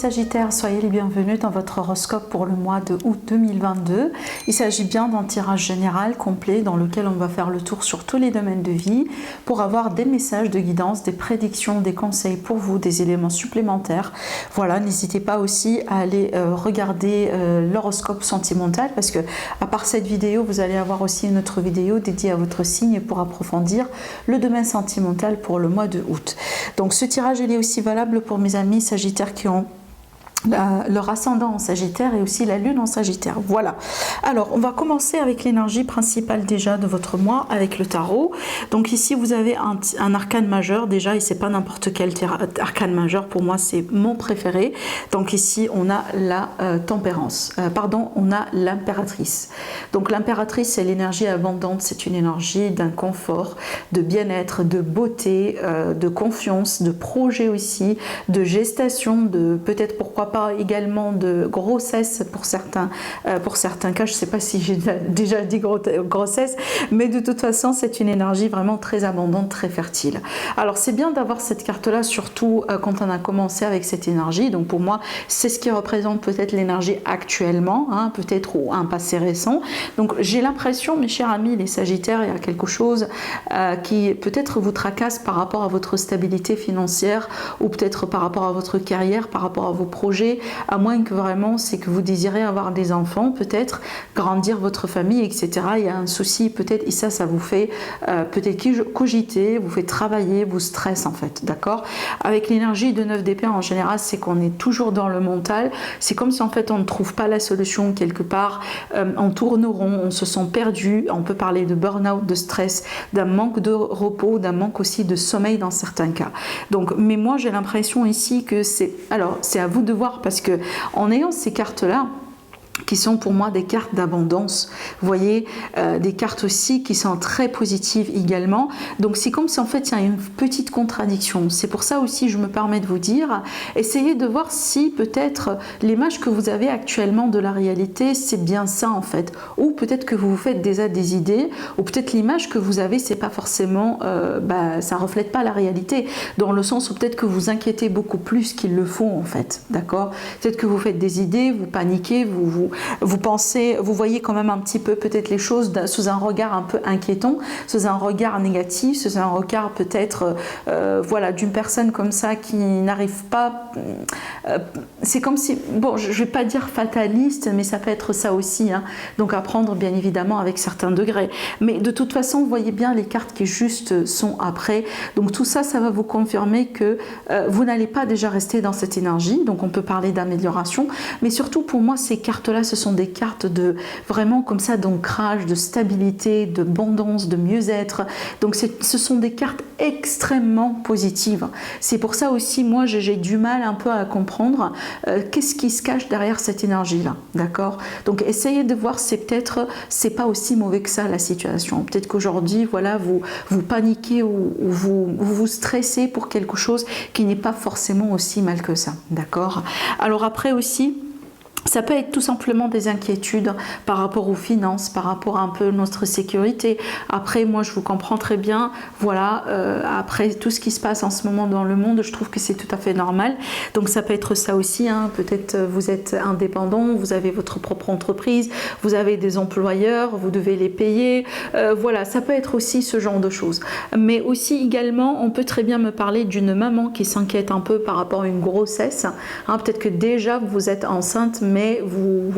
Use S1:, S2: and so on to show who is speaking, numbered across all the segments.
S1: Sagittaires, soyez les bienvenus dans votre horoscope pour le mois de août 2022. Il s'agit bien d'un tirage général complet dans lequel on va faire le tour sur tous les domaines de vie pour avoir des messages de guidance, des prédictions, des conseils pour vous, des éléments supplémentaires. Voilà, n'hésitez pas aussi à aller regarder l'horoscope sentimental parce que à part cette vidéo, vous allez avoir aussi une autre vidéo dédiée à votre signe pour approfondir le domaine sentimental pour le mois de août. Donc ce tirage il est aussi valable pour mes amis Sagittaires qui ont leur ascendant en Sagittaire et aussi la lune en Sagittaire. Voilà. Alors, on va commencer avec l'énergie principale déjà de votre mois avec le tarot. Donc ici, vous avez un arcane majeur déjà et c'est pas n'importe quel arcane majeur. Pour moi, c'est mon préféré. Donc ici, on a la tempérance. On a l'impératrice. Donc l'impératrice, c'est l'énergie abondante. C'est une énergie d'un confort, de bien-être, de beauté, de confiance, de projet aussi, de gestation, de peut-être pourquoi pas également de grossesse pour certains cas. Je ne sais pas si j'ai déjà dit grossesse, mais de toute façon c'est une énergie vraiment très abondante, très fertile. Alors c'est bien d'avoir cette carte là, surtout quand on a commencé avec cette énergie. Donc pour moi c'est ce qui représente peut-être l'énergie actuellement, hein, peut-être un passé récent. Donc j'ai l'impression, mes chers amis les Sagittaires, il y a quelque chose qui peut-être vous tracasse par rapport à votre stabilité financière ou peut-être par rapport à votre carrière, par rapport à vos projets, à moins que vraiment c'est que vous désirez avoir des enfants, peut-être grandir votre famille, etc. Il y a un souci peut-être et ça vous fait peut-être cogiter, vous fait travailler, vous stresse en fait, d'accord? Avec l'énergie de 9 d'épée en général, c'est qu'on est toujours dans le mental, c'est comme si en fait on ne trouve pas la solution quelque part, on tourne rond, on se sent perdu, on peut parler de burn-out, de stress, d'un manque de repos, d'un manque aussi de sommeil dans certains cas. Donc, mais moi j'ai l'impression ici que c'est à vous de voir parce que en ayant ces cartes-là, qui sont pour moi des cartes d'abondance, vous voyez, des cartes aussi qui sont très positives également. Donc c'est comme si en fait il y a une petite contradiction. C'est pour ça aussi je me permets de vous dire, essayez de voir si peut-être l'image que vous avez actuellement de la réalité c'est bien ça en fait, ou peut-être que vous vous faites déjà des idées, ou peut-être l'image que vous avez c'est pas forcément, ça reflète pas la réalité, dans le sens où peut-être que vous inquiétez beaucoup plus qu'ils le font en fait, d'accord? Peut-être que vous faites des idées, vous paniquez, vous pensez, vous voyez quand même un petit peu peut-être les choses sous un regard un peu inquiétant, sous un regard négatif, sous un regard peut-être voilà, d'une personne comme ça qui n'arrive pas, c'est comme si, bon je vais pas dire fataliste, mais ça peut être ça aussi, hein, donc à prendre bien évidemment avec certains degrés, mais de toute façon vous voyez bien les cartes qui juste sont après, donc tout ça, ça va vous confirmer que vous n'allez pas déjà rester dans cette énergie, donc on peut parler d'amélioration, mais surtout pour moi ces cartes là ce sont des cartes de vraiment comme ça d'ancrage, de stabilité, de abondance, de mieux-être. Donc ce sont des cartes extrêmement positives. C'est pour ça aussi moi j'ai du mal un peu à comprendre qu'est-ce qui se cache derrière cette énergie là, d'accord? Donc essayez de voir, c'est pas aussi mauvais que ça la situation. Peut-être qu'aujourd'hui voilà vous paniquez ou vous stressez pour quelque chose qui n'est pas forcément aussi mal que ça, d'accord? Alors après aussi, ça peut être tout simplement des inquiétudes par rapport aux finances, par rapport à un peu notre sécurité. Après, moi, je vous comprends très bien. Voilà, après tout ce qui se passe en ce moment dans le monde, je trouve que c'est tout à fait normal. Donc, ça peut être ça aussi. Hein. Peut-être vous êtes indépendant, vous avez votre propre entreprise, vous avez des employeurs, vous devez les payer. Voilà, ça peut être aussi ce genre de choses. Mais aussi également, on peut très bien me parler d'une maman qui s'inquiète un peu par rapport à une grossesse. Hein, peut-être que déjà vous êtes enceinte, mais vous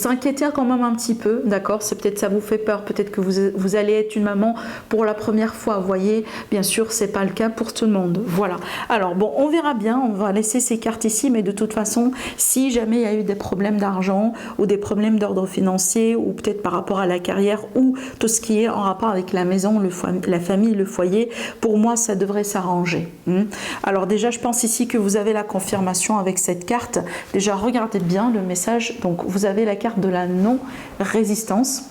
S1: inquiétez quand même un petit peu, d'accord? C'est peut-être ça vous fait peur, peut-être que vous allez être une maman pour la première fois, vous voyez, bien sûr c'est pas le cas pour tout le monde, voilà. Alors bon, on verra bien, on va laisser ces cartes ici, mais de toute façon, si jamais il y a eu des problèmes d'argent ou des problèmes d'ordre financier ou peut-être par rapport à la carrière ou tout ce qui est en rapport avec la maison, la famille, le foyer, pour moi ça devrait s'arranger. Alors déjà je pense ici que vous avez la confirmation avec cette carte. Déjà regardez bien le message, donc vous avez la carte de la non-résistance.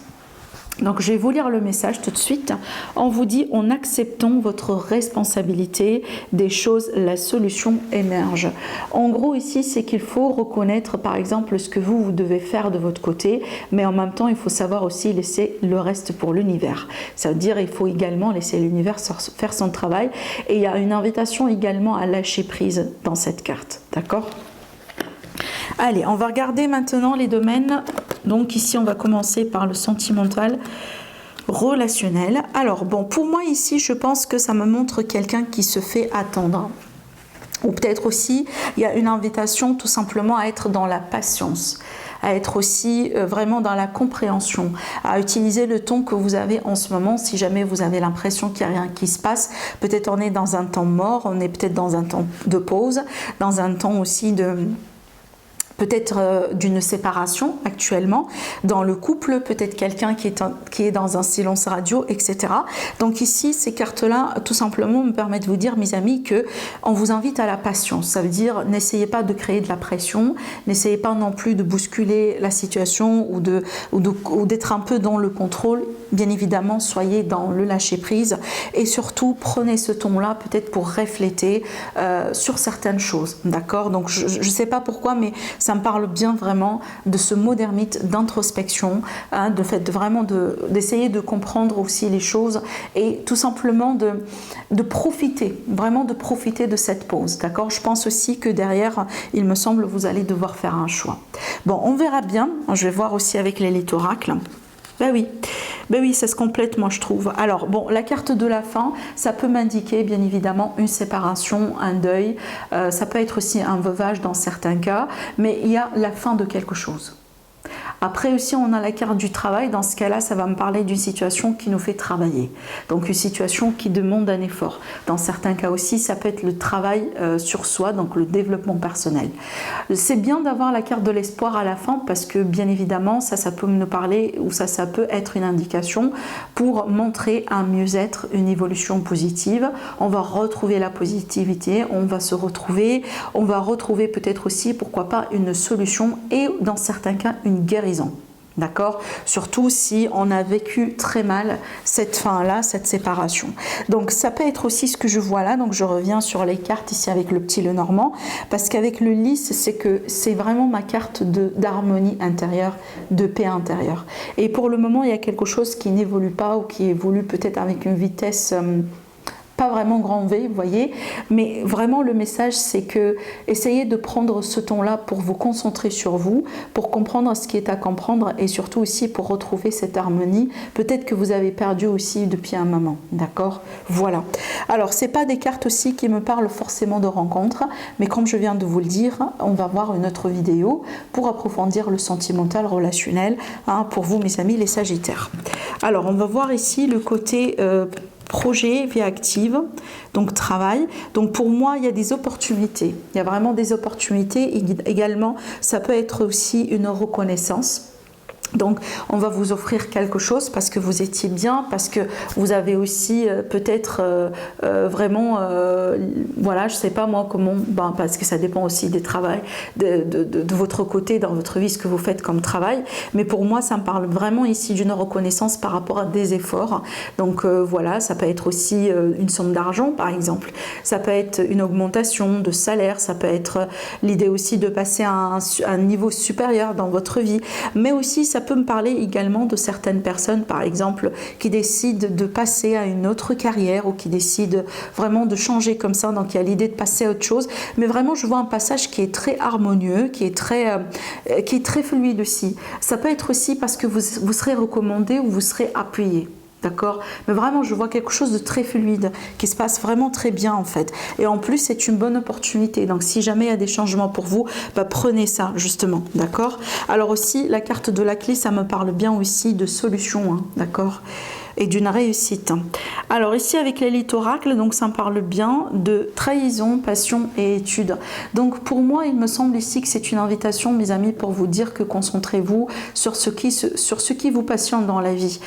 S1: Donc je vais vous lire le message tout de suite. On vous dit: en acceptant votre responsabilité des choses, la solution émerge. En gros ici, c'est qu'il faut reconnaître par exemple ce que vous devez faire de votre côté, mais en même temps il faut savoir aussi laisser le reste pour l'univers. Ça veut dire il faut également laisser l'univers faire son travail, et il y a une invitation également à lâcher prise dans cette carte, d'accord? Allez, on va regarder maintenant les domaines. Donc ici, on va commencer par le sentimental, relationnel. Alors bon, pour moi ici, je pense que ça me montre quelqu'un qui se fait attendre. Ou peut-être aussi, il y a une invitation tout simplement à être dans la patience, à être aussi vraiment dans la compréhension, à utiliser le ton que vous avez en ce moment. Si jamais vous avez l'impression qu'il n'y a rien qui se passe, peut-être on est dans un temps mort, on est peut-être dans un temps de pause, dans un temps aussi de... peut-être d'une séparation actuellement dans le couple, peut-être quelqu'un qui est dans un silence radio, etc. Donc ici, ces cartes-là, tout simplement, me permettent de vous dire, mes amis, que on vous invite à la patience. Ça veut dire, n'essayez pas de créer de la pression, n'essayez pas non plus de bousculer la situation ou d'être un peu dans le contrôle. Bien évidemment, soyez dans le lâcher-prise et surtout, prenez ce ton-là peut-être pour refléter sur certaines choses, d'accord? Donc, je ne sais pas pourquoi, mais ça me parle bien vraiment de ce mot d'ermite, d'introspection, hein, de fait vraiment d'essayer de comprendre aussi les choses et tout simplement de profiter, vraiment de profiter de cette pause, d'accord? Je pense aussi que derrière, il me semble, vous allez devoir faire un choix. Bon, on verra bien. Je vais voir aussi avec l'élite oracle. Ben oui, ça se complète, moi je trouve. Alors bon, la carte de la fin, ça peut m'indiquer bien évidemment une séparation, un deuil, ça peut être aussi un veuvage dans certains cas, mais il y a la fin de quelque chose. Après aussi, on a la carte du travail. Dans ce cas-là, ça va me parler d'une situation qui nous fait travailler. Donc une situation qui demande un effort. Dans certains cas aussi, ça peut être le travail sur soi, donc le développement personnel. C'est bien d'avoir la carte de l'espoir à la fin parce que bien évidemment, ça peut nous parler ou ça peut être une indication pour montrer un mieux-être, une évolution positive. On va retrouver la positivité, on va se retrouver, on va retrouver peut-être aussi, pourquoi pas, une solution et dans certains cas, une guérison. D'accord? Surtout si on a vécu très mal cette fin-là, cette séparation. Donc ça peut être aussi ce que je vois là. Donc je reviens sur les cartes ici avec le petit Lenormand. Parce qu'avec le lys, c'est que c'est vraiment ma carte d'harmonie intérieure, de paix intérieure. Et pour le moment, il y a quelque chose qui n'évolue pas ou qui évolue peut-être avec une vitesse... pas vraiment grand V, vous voyez, mais vraiment le message c'est que essayez de prendre ce ton-là pour vous concentrer sur vous, pour comprendre ce qui est à comprendre et surtout aussi pour retrouver cette harmonie, peut-être que vous avez perdu aussi depuis un moment, d'accord? Voilà. Alors, c'est pas des cartes aussi qui me parlent forcément de rencontres, mais comme je viens de vous le dire, on va voir une autre vidéo pour approfondir le sentimental relationnel, hein, pour vous mes amis les Sagittaires. Alors, on va voir ici le côté... projet, vie active, donc travail. Donc pour moi, il y a des opportunités. Il y a vraiment des opportunités. Également, ça peut être aussi une reconnaissance. Donc on va vous offrir quelque chose parce que vous étiez bien, parce que vous avez aussi peut-être vraiment, voilà, je sais pas moi comment, ben, parce que ça dépend aussi des travails, de votre côté, dans votre vie, ce que vous faites comme travail. Mais pour moi, ça me parle vraiment ici d'une reconnaissance par rapport à des efforts. Donc voilà, ça peut être aussi une somme d'argent par exemple, ça peut être une augmentation de salaire, ça peut être l'idée aussi de passer à un niveau supérieur dans votre vie, mais aussi ça peut me parler également de certaines personnes, par exemple, qui décident de passer à une autre carrière ou qui décident vraiment de changer comme ça. Donc, il y a l'idée de passer à autre chose. Mais vraiment, je vois un passage qui est très harmonieux, qui est très fluide aussi. Ça peut être aussi parce que vous serez recommandé ou vous serez appuyé. D'accord? Mais vraiment, je vois quelque chose de très fluide, qui se passe vraiment très bien en fait. Et en plus, c'est une bonne opportunité. Donc, si jamais il y a des changements pour vous, bah, prenez ça justement. D'accord? Alors aussi, la carte de la clé, ça me parle bien aussi de solutions. Hein, d'accord? et d'une réussite. Alors ici avec l'élite oracle, donc ça me parle bien de trahison, passion et études. Donc pour moi il me semble ici que c'est une invitation, mes amis, pour vous dire que concentrez-vous sur ce qui vous passionne dans la vie.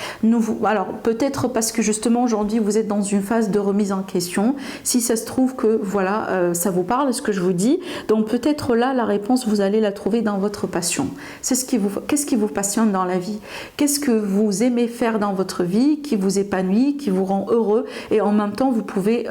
S1: Alors peut-être parce que justement aujourd'hui vous êtes dans une phase de remise en question, si ça se trouve que voilà ça vous parle ce que je vous dis, donc peut-être là la réponse vous allez la trouver dans votre passion. Qu'est-ce qui vous passionne dans la vie? Qu'est-ce que vous aimez faire dans votre vie, qui vous épanouit, qui vous rend heureux, et en même temps vous pouvez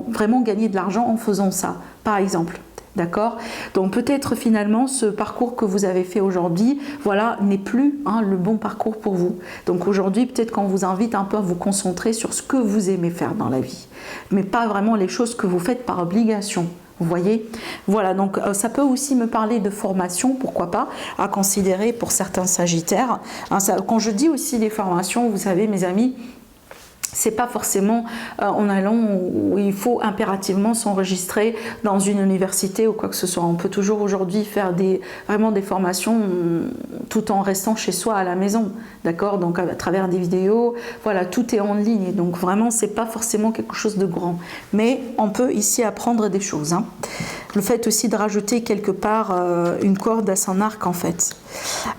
S1: vraiment gagner de l'argent en faisant ça, par exemple. D'accord? Donc peut-être finalement ce parcours que vous avez fait aujourd'hui, voilà, n'est plus le bon parcours pour vous. Donc aujourd'hui peut-être qu'on vous invite un peu à vous concentrer sur ce que vous aimez faire dans la vie, mais pas vraiment les choses que vous faites par obligation. Vous voyez? Voilà, donc ça peut aussi me parler de formation, pourquoi pas, à considérer pour certains sagittaires. Quand je dis aussi des formations, vous savez mes amis, c'est pas forcément en allant où il faut impérativement s'enregistrer dans une université ou quoi que ce soit. On peut toujours aujourd'hui faire vraiment des formations tout en restant chez soi à la maison, d'accord? Donc à travers des vidéos, voilà, tout est en ligne. Donc vraiment, c'est pas forcément quelque chose de grand. Mais on peut ici apprendre des choses. Le fait aussi de rajouter quelque part une corde à son arc en fait.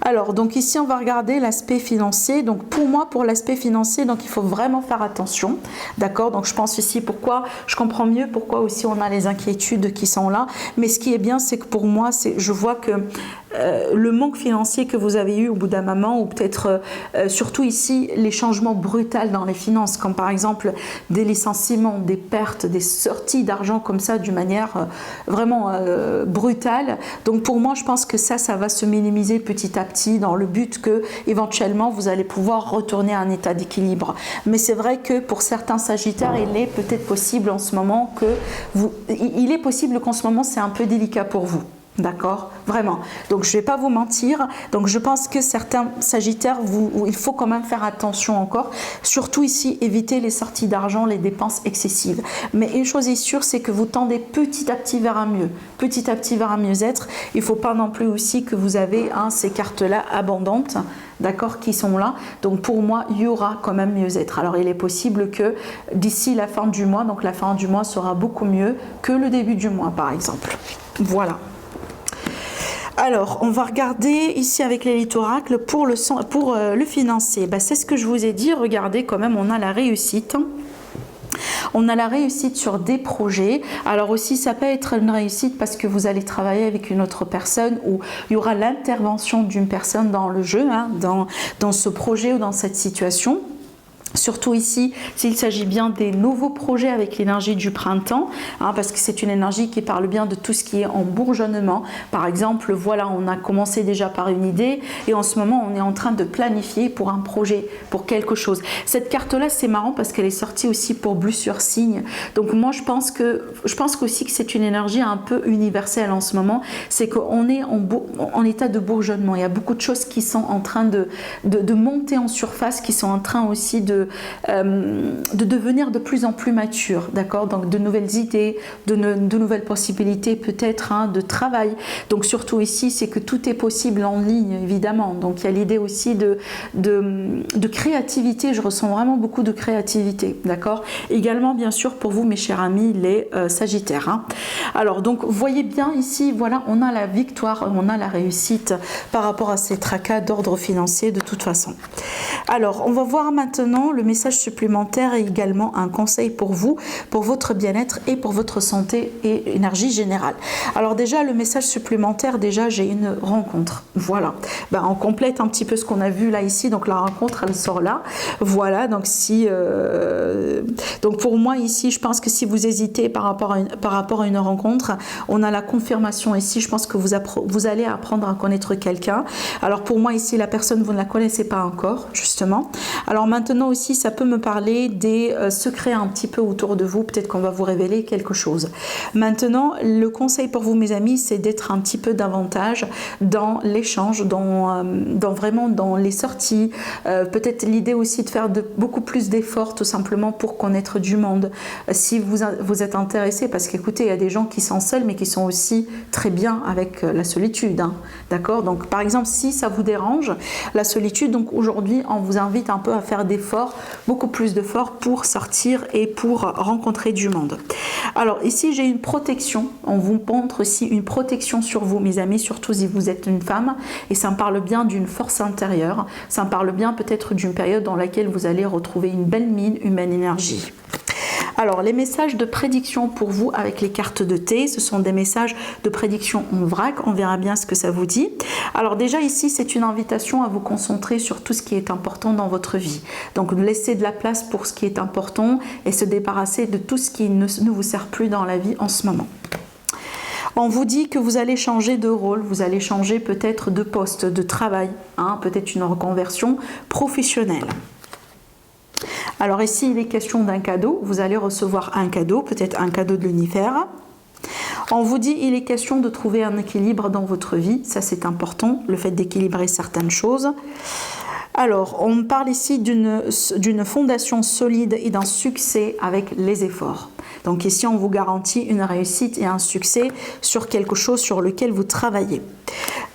S1: Alors, donc ici, on va regarder l'aspect financier. Donc pour moi, pour l'aspect financier, donc il faut vraiment faire attention, d'accord? Donc je pense ici je comprends mieux pourquoi aussi on a les inquiétudes qui sont là. Mais ce qui est bien, c'est que pour moi, je vois que le manque financier que vous avez eu au bout d'un moment, ou peut-être surtout ici les changements brutaux dans les finances, comme par exemple des licenciements, des pertes, des sorties d'argent comme ça d'une manière vraiment brutale. Donc pour moi je pense que ça va se minimiser petit à petit dans le but que éventuellement vous allez pouvoir retourner à un état d'équilibre. Mais c'est vrai que pour certains sagittaires il est peut-être possible en ce moment qu'en ce moment c'est un peu délicat pour vous. D'accord? Vraiment. Donc je ne vais pas vous mentir. Donc je pense que certains sagittaires, il faut quand même faire attention encore. Surtout ici, éviter les sorties d'argent, les dépenses excessives. Mais une chose est sûre, c'est que vous tendez petit à petit vers un mieux. Petit à petit vers un mieux-être. Il ne faut pas non plus aussi que vous avez ces cartes-là abondantes, d'accord, qui sont là. Donc pour moi, il y aura quand même mieux-être. Alors il est possible que d'ici la fin du mois, donc la fin du mois sera beaucoup mieux que le début du mois, par exemple. Voilà. Alors, on va regarder ici avec l'élite oracle pour le financier. C'est ce que je vous ai dit. Regardez, quand même, on a la réussite. On a la réussite sur des projets. Alors aussi, ça peut être une réussite parce que vous allez travailler avec une autre personne ou il y aura l'intervention d'une personne dans le jeu, dans ce projet ou dans cette situation. Surtout ici, s'il s'agit bien des nouveaux projets avec l'énergie du printemps, parce que c'est une énergie qui parle bien de tout ce qui est en bourgeonnement. Par exemple, voilà, on a commencé déjà par une idée et en ce moment, on est en train de planifier pour un projet, pour quelque chose. Cette carte-là, c'est marrant parce qu'elle est sortie aussi pour Bleu sur Signe. Donc moi, je pense qu'aussi que c'est une énergie un peu universelle en ce moment. C'est qu'on est en état de bourgeonnement. Il y a beaucoup de choses qui sont en train de monter en surface, qui sont en train aussi de devenir de plus en plus mature, d'accord? Donc de nouvelles idées, de nouvelles possibilités peut-être de travail. Donc surtout ici, c'est que tout est possible en ligne, évidemment. Donc il y a l'idée aussi de créativité. Je ressens vraiment beaucoup de créativité, d'accord? Également, bien sûr, pour vous, mes chers amis, les Sagittaires. Alors donc, voyez bien ici, voilà, on a la victoire, on a la réussite par rapport à ces tracas d'ordre financier de toute façon. Alors, on va voir maintenant le message supplémentaire et également un conseil pour vous, pour votre bien-être et pour votre santé et énergie générale. Alors déjà, le message supplémentaire, déjà, j'ai une rencontre. Voilà. On complète un petit peu ce qu'on a vu là ici. Donc la rencontre, elle sort là. Voilà. Donc donc pour moi ici, je pense que si vous hésitez par rapport à une rencontre, on a la confirmation ici. Je pense que vous allez apprendre à connaître quelqu'un. Alors pour moi ici, la personne, vous ne la connaissez pas encore, justement. Alors maintenant aussi, ça peut me parler des secrets un petit peu autour de vous. Peut-être qu'on va vous révéler quelque chose. Maintenant, le conseil pour vous, mes amis, c'est d'être un petit peu davantage dans l'échange, vraiment dans les sorties. Peut-être l'idée aussi de faire beaucoup plus d'efforts tout simplement pour connaître du monde. Si vous êtes intéressé, parce qu'écoutez, il y a des gens qui sont seuls, mais qui sont aussi très bien avec la solitude. D'accord? Donc, par exemple, si ça vous dérange, la solitude, donc aujourd'hui, on vous invite un peu à faire d'efforts beaucoup plus d'efforts pour sortir et pour rencontrer du monde. Alors ici j'ai une protection, on vous montre aussi une protection sur vous mes amis, surtout si vous êtes une femme, et ça me parle bien d'une force intérieure, ça me parle bien peut-être d'une période dans laquelle vous allez retrouver une belle mine, une belle énergie. Alors, les messages de prédiction pour vous avec les cartes de thé, ce sont des messages de prédiction en vrac. On verra bien ce que ça vous dit. Alors déjà ici, c'est une invitation à vous concentrer sur tout ce qui est important dans votre vie. Donc, laissez de la place pour ce qui est important et se débarrasser de tout ce qui ne vous sert plus dans la vie en ce moment. On vous dit que vous allez changer de rôle, vous allez changer peut-être de poste, de travail, peut-être une reconversion professionnelle. Alors ici, il est question d'un cadeau. Vous allez recevoir un cadeau, peut-être un cadeau de l'univers. On vous dit il est question de trouver un équilibre dans votre vie. Ça, c'est important, le fait d'équilibrer certaines choses. Alors, on parle ici d'une fondation solide et d'un succès avec les efforts. Donc ici, on vous garantit une réussite et un succès sur quelque chose sur lequel vous travaillez.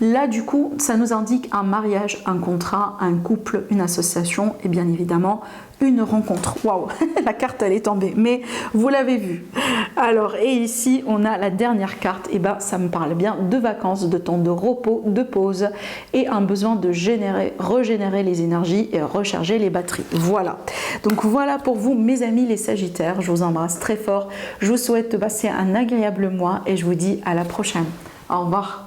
S1: Là, du coup, ça nous indique un mariage, un contrat, un couple, une association et bien évidemment une rencontre. Waouh, la carte elle est tombée, mais vous l'avez vu. Alors, et ici, on a la dernière carte. Et ben, ça me parle bien de vacances, de temps de repos, de pause et un besoin de régénérer les énergies et recharger les batteries. Voilà. Donc voilà pour vous, mes amis les Sagittaires. Je vous embrasse très fort. Je vous souhaite de passer un agréable mois et je vous dis à la prochaine. Au revoir.